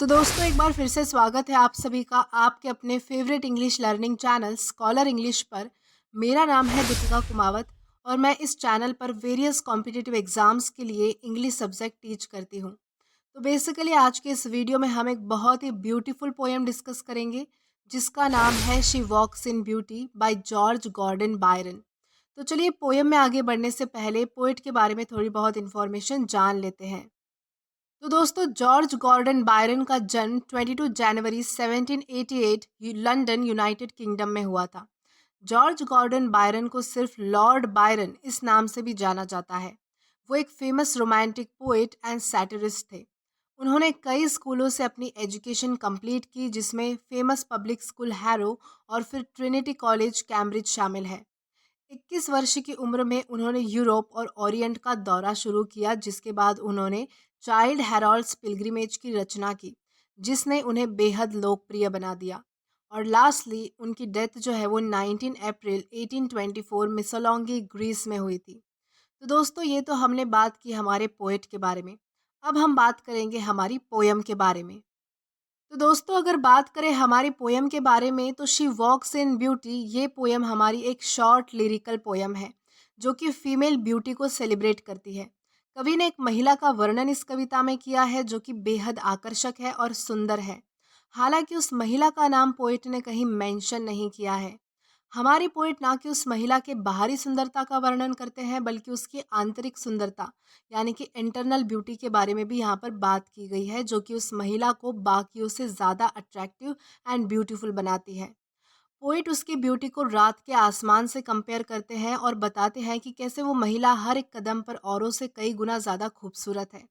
तो दोस्तों एक बार फिर से स्वागत है आप सभी का आपके अपने favourite English learning channel scholar English पर। मेरा नाम है दीपिका कुमावत और मैं इस चैनल पर वेरियस कॉम्पिटिटिव एग्जाम्स के लिए इंग्लिश सब्जेक्ट टीच करती हूँ। तो बेसिकली आज के इस वीडियो में हम एक बहुत ही ब्यूटीफुल पोएम डिस्कस करेंगे जिसका नाम है she walks in beauty by George Gordon Byron. तो चलिए पोएम में आगे बढ़ने से पहले पोएट के बारे में थोड़ी बहुत इन्फॉर्मेशन जान लेते हैं। तो दोस्तों जॉर्ज गॉर्डन बायरन का जन्म 22 जनवरी 1788 लंदन यूनाइटेड किंगडम में हुआ था। जॉर्ज गॉर्डन बायरन को सिर्फ लॉर्ड बायरन इस नाम से भी जाना जाता है। वो एक फेमस रोमांटिक पोएट एंड सैटिरिस्ट थे। उन्होंने कई स्कूलों से अपनी एजुकेशन कंप्लीट की जिसमें फेमस पब्लिक स्कूल हैरो और फिर ट्रिनिटी कॉलेज कैम्ब्रिज शामिल है। 21 वर्ष की उम्र में उन्होंने यूरोप और ओरिएंट का दौरा शुरू किया जिसके बाद उन्होंने चाइल्ड हेराल्ड्स पिलग्रिमेज की रचना की जिसने उन्हें बेहद लोकप्रिय बना दिया। और लास्टली उनकी डेथ जो है वो 19 अप्रैल 1824 मिसोलोंगी ग्रीस में हुई थी। तो दोस्तों ये तो हमने बात की हमारे पोएट के बारे में। अब हम बात करेंगे हमारी पोयम के बारे में। तो दोस्तों अगर बात करें हमारी पोयम के बारे में तो शी वॉक्स इन ब्यूटी ये पोयम हमारी एक शॉर्ट लिरिकल पोयम है जो कि फीमेल ब्यूटी को सेलिब्रेट करती है। कवि ने एक महिला का वर्णन इस कविता में किया है जो कि बेहद आकर्षक है और सुंदर है। हालांकि उस महिला का नाम पोएट ने कहीं मेंशन नहीं किया है। हमारी पोएट ना कि उस महिला के बाहरी सुंदरता का वर्णन करते हैं बल्कि उसकी आंतरिक सुंदरता यानी कि इंटरनल ब्यूटी के बारे में भी यहाँ पर बात की गई है जो कि उस महिला को बाकियों से ज़्यादा अट्रैक्टिव एंड ब्यूटीफुल बनाती है। पोइट उसकी ब्यूटी को रात के आसमान से कंपेयर करते हैं और बताते हैं कि कैसे वो महिला हर एक कदम पर औरों से कई गुना ज़्यादा खूबसूरत है।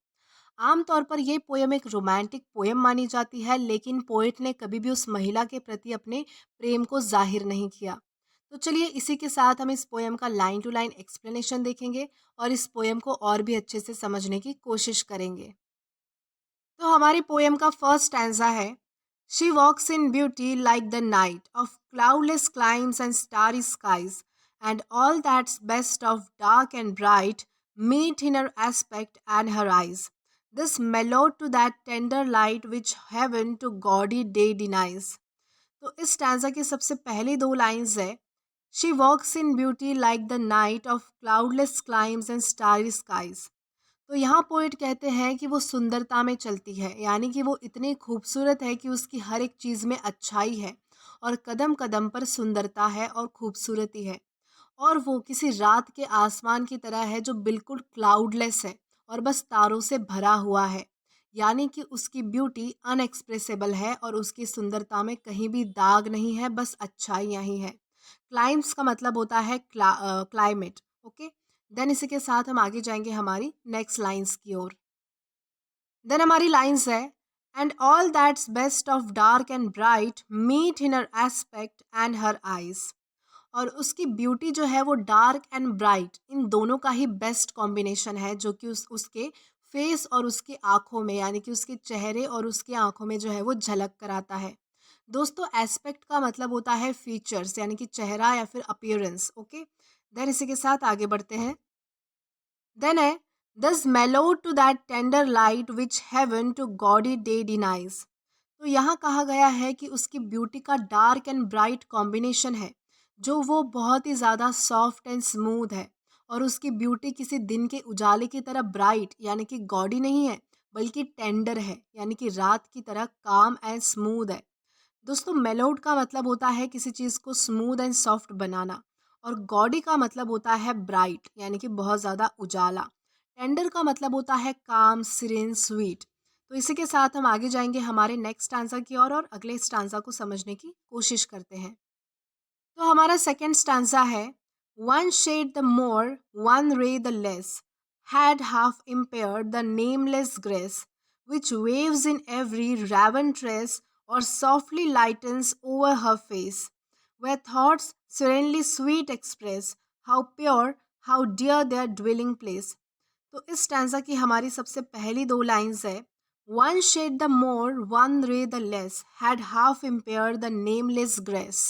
आमतौर पर यह पोयम एक रोमांटिक पोयम मानी जाती है लेकिन पोइट ने कभी भी उस महिला के प्रति अपने प्रेम को जाहिर नहीं किया। तो चलिए इसी के साथ हम इस पोयम का लाइन टू लाइन एक्सप्लेनेशन देखेंगे और इस पोयम को और भी अच्छे से समझने की कोशिश करेंगे। तो हमारी पोयम का फर्स्ट स्टैंजा है she walks in beauty like the night of cloudless climes and starry skies and all that's best of dark and bright meet in her aspect and her eyes this mellowed to that tender light which heaven to gaudy day denies। तो इस stanza की सबसे पहली दो lines है she walks in beauty like the night of cloudless climes and starry skies. तो यहाँ poet कहते हैं कि वो सुंदरता में चलती है यानी कि वो इतनी खूबसूरत है कि उसकी हर एक चीज़ में अच्छाई है और कदम कदम पर सुंदरता है और खूबसूरती है। और वो किसी रात के आसमान की तरह है जो बिल्कुल क्लाउडलेस है और बस तारों से भरा हुआ है। यानी कि उसकी ब्यूटी अनएक्सप्रेसेबल है और उसकी सुंदरता में कहीं भी दाग नहीं है, बस अच्छाइयाँ ही है। क्लाइम्स का मतलब होता है क्लाइमेट। ओके, देन इसी के साथ हम आगे जाएंगे हमारी नेक्स्ट लाइंस की ओर। देन हमारी लाइंस है and all that's best of dark and bright meet in her aspect and her eyes. और उसकी ब्यूटी जो है वो डार्क एंड ब्राइट इन दोनों का ही बेस्ट कॉम्बिनेशन है जो कि उसके फेस और उसकी आंखों में यानी कि उसके चेहरे और उसकी आंखों में जो है वो झलक कर आता है। दोस्तों एस्पेक्ट का मतलब होता है फीचर्स यानी कि चेहरा या फिर अपीयरेंस। ओके, देन इसी के साथ आगे बढ़ते हैं। देन है thus mellowed to that tender light which heaven to gaudy day denies. तो यहाँ कहा गया है कि उसकी ब्यूटी का डार्क एंड ब्राइट कॉम्बिनेशन है जो वो बहुत ही ज़्यादा सॉफ्ट एंड स्मूथ है। और उसकी ब्यूटी किसी दिन के उजाले की तरह ब्राइट यानी कि गॉडी नहीं है बल्कि टेंडर है यानी कि रात की तरह काम एंड स्मूथ है। दोस्तों मेलोड का मतलब होता है किसी चीज़ को स्मूथ एंड सॉफ्ट बनाना और गॉडी का मतलब होता है ब्राइट यानी कि बहुत ज़्यादा उजाला। टेंडर का मतलब होता है काम सिरेन स्वीट। तो इसी के साथ हम आगे जाएंगे हमारे नेक्स्ट स्टांजा की ओर और अगले स्टांजा को समझने की कोशिश करते हैं। तो हमारा सेकंड स्टांजा है one shade the more one ray the less had half impaired the nameless grace which waves in every raven tress or softly lightens over her face where thoughts serenely sweet express how pure how dear their dwelling place। तो इस stanza की हमारी सबसे पहली दो lines है one shade the more one ray the less had half impaired the nameless grace।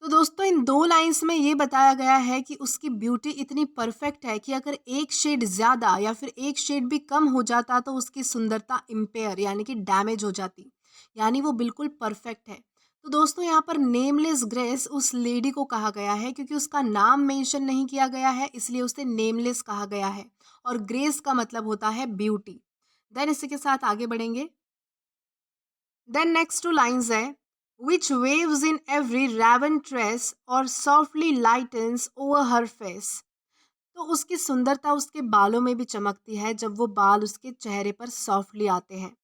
तो दोस्तों इन 2 लाइन्स में ये बताया गया है कि उसकी ब्यूटी इतनी परफेक्ट है कि अगर एक शेड ज़्यादा या फिर एक शेड भी कम हो जाता तो उसकी सुंदरता इम्पेयर यानी कि डैमेज हो जाती। यानी वो बिल्कुल परफेक्ट है। तो दोस्तों यहाँ पर नेमलेस ग्रेस उस लेडी को कहा गया है क्योंकि उसका नाम मेंशन नहीं किया गया है, इसलिए उसे नेमलेस कहा गया है। और ग्रेस का मतलब होता है ब्यूटी। देन इसी के साथ आगे बढ़ेंगे। Then next two lines है which waves in every raven tress or softly lightens over her face। तो उसकी सुंदरता उसके बालों में भी चमकती है जब वो बाल उसके चेहरे पर सॉफ्टली आते हैं।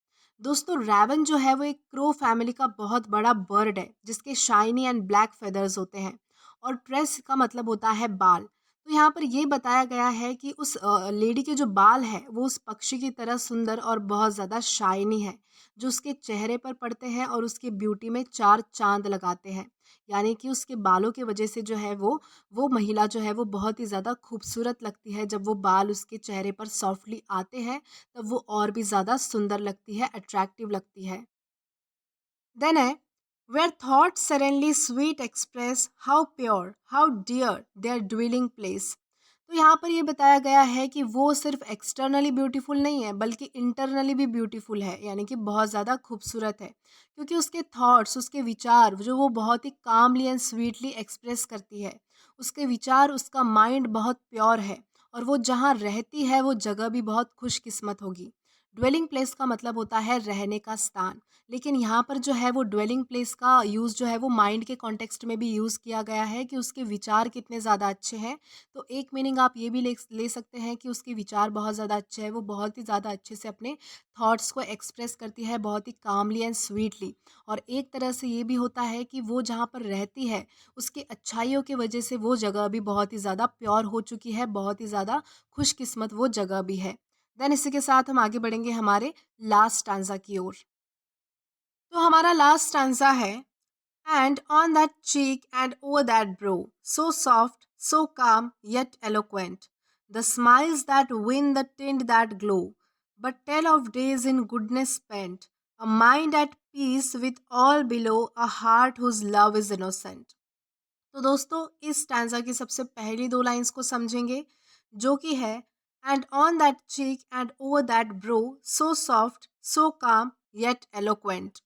दोस्तों रैवन जो है वो एक क्रो फैमिली का बहुत बड़ा बर्ड है जिसके शाइनी एंड ब्लैक फेदर्स होते हैं। और ट्रेस का मतलब होता है बाल। तो यहाँ पर ये बताया गया है कि उस लेडी के जो बाल है वो उस पक्षी की तरह सुंदर और बहुत ज़्यादा शाइनी है जो उसके चेहरे पर पड़ते हैं और उसकी ब्यूटी में चार चांद लगाते हैं। यानी कि उसके बालों की वजह से जो है वो महिला जो है वो बहुत ही ज़्यादा खूबसूरत लगती है। जब वो बाल उसके चेहरे पर सॉफ्टली आते हैं तब वो और भी ज़्यादा सुंदर लगती है, अट्रैक्टिव लगती है। देन है where thoughts suddenly sweet express how pure, how dear their dwelling place। तो यहाँ पर ये बताया गया है कि वो सिर्फ एक्सटर्नली ब्यूटीफुल नहीं है बल्कि इंटरनली भी ब्यूटीफुल है, यानी कि बहुत ज़्यादा खूबसूरत है क्योंकि उसके थॉट्स, उसके विचार जो वो बहुत ही कामली एंड स्वीटली एक्सप्रेस करती है। उसके विचार, उसका माइंड बहुत प्योर है और वो जहाँ रहती है वो जगह भी बहुत खुशकिस्मत होगी। ड्वेलिंग प्लेस का मतलब होता है रहने का स्थान। लेकिन यहाँ पर जो है वो ड्वेलिंग प्लेस का यूज़ जो है वो माइंड के कॉन्टेक्स्ट में भी यूज़ किया गया है कि उसके विचार कितने ज़्यादा अच्छे हैं। तो एक मीनिंग आप ये भी ले ले सकते हैं कि उसके विचार बहुत ज़्यादा अच्छे हैं, वो बहुत ही ज़्यादा अच्छे से अपने थॉट्स को एक्सप्रेस करती है, बहुत ही कामली एंड स्वीटली। और एक तरह से ये भी होता है कि वो जहाँ पर रहती है उसकी अच्छाइयों की वजह से वो जगह भी बहुत ही ज़्यादा प्योर हो चुकी है, बहुत ही ज़्यादा खुशकिस्मत वो जगह भी है। देन इसी के साथ हम आगे बढ़ेंगे हमारे लास्ट स्टैंज़ा की ओर। तो हमारा लास्ट स्टैंज़ा है and on that cheek and over that brow, so soft, so calm yet eloquent, the smiles that win the tint that glow, but tell of days in goodness spent, a mind at peace with all below, a heart whose love is innocent। तो दोस्तों इस stanza की सबसे पहली दो lines को समझेंगे जो कि है and on that cheek and over that brow, so soft, so calm yet eloquent.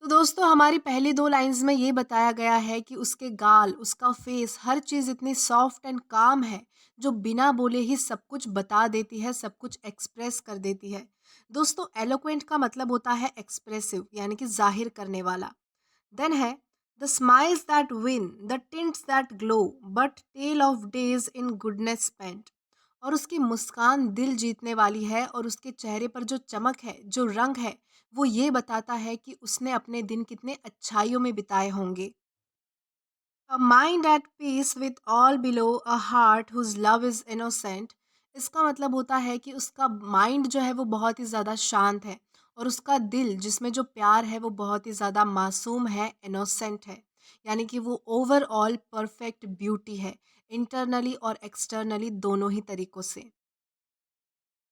तो दोस्तों हमारी पहली दो लाइंस में ये बताया गया है कि उसके गाल, उसका फेस, हर चीज़ इतनी सॉफ्ट एंड काम है जो बिना बोले ही सब कुछ बता देती है, सब कुछ एक्सप्रेस कर देती है। दोस्तों एलोक्वेंट का मतलब होता है एक्सप्रेसिव यानी कि जाहिर करने वाला। देन है the smiles that win the tints that glow, but tell of days in goodness spent. और उसकी मुस्कान दिल जीतने वाली है और उसके चेहरे पर जो चमक है, जो रंग है, वो ये बताता है कि उसने अपने दिन कितने अच्छाइयों में बिताए होंगे। A mind at peace with all below, a heart whose love is innocent. इसका मतलब होता है कि उसका माइंड जो है वो बहुत ही ज़्यादा शांत है और उसका दिल जिसमें जो प्यार है वो बहुत ही ज़्यादा मासूम है, इनोसेंट है। यानी कि वो ओवरऑल परफेक्ट ब्यूटी है, इंटरनली और एक्सटर्नली दोनों ही तरीक़ों से।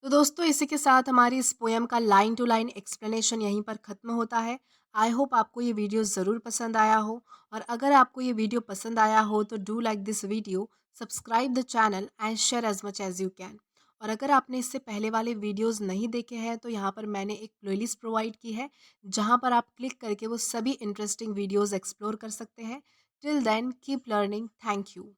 तो दोस्तों इसी के साथ हमारी इस पोएम का लाइन टू लाइन एक्सप्लेनेशन यहीं पर ख़त्म होता है। आई होप आपको ये वीडियो ज़रूर पसंद आया हो, और अगर आपको ये वीडियो पसंद आया हो तो do like this video, subscribe the channel and share as much as you can. और अगर आपने इससे पहले वाले वीडियोस नहीं देखे हैं तो यहाँ पर मैंने एक प्लेलिस्ट प्रोवाइड की है जहाँ पर आप क्लिक करके वो सभी इंटरेस्टिंग वीडियोज़ एक्सप्लोर कर सकते हैं। Till then keep learning. Thank you.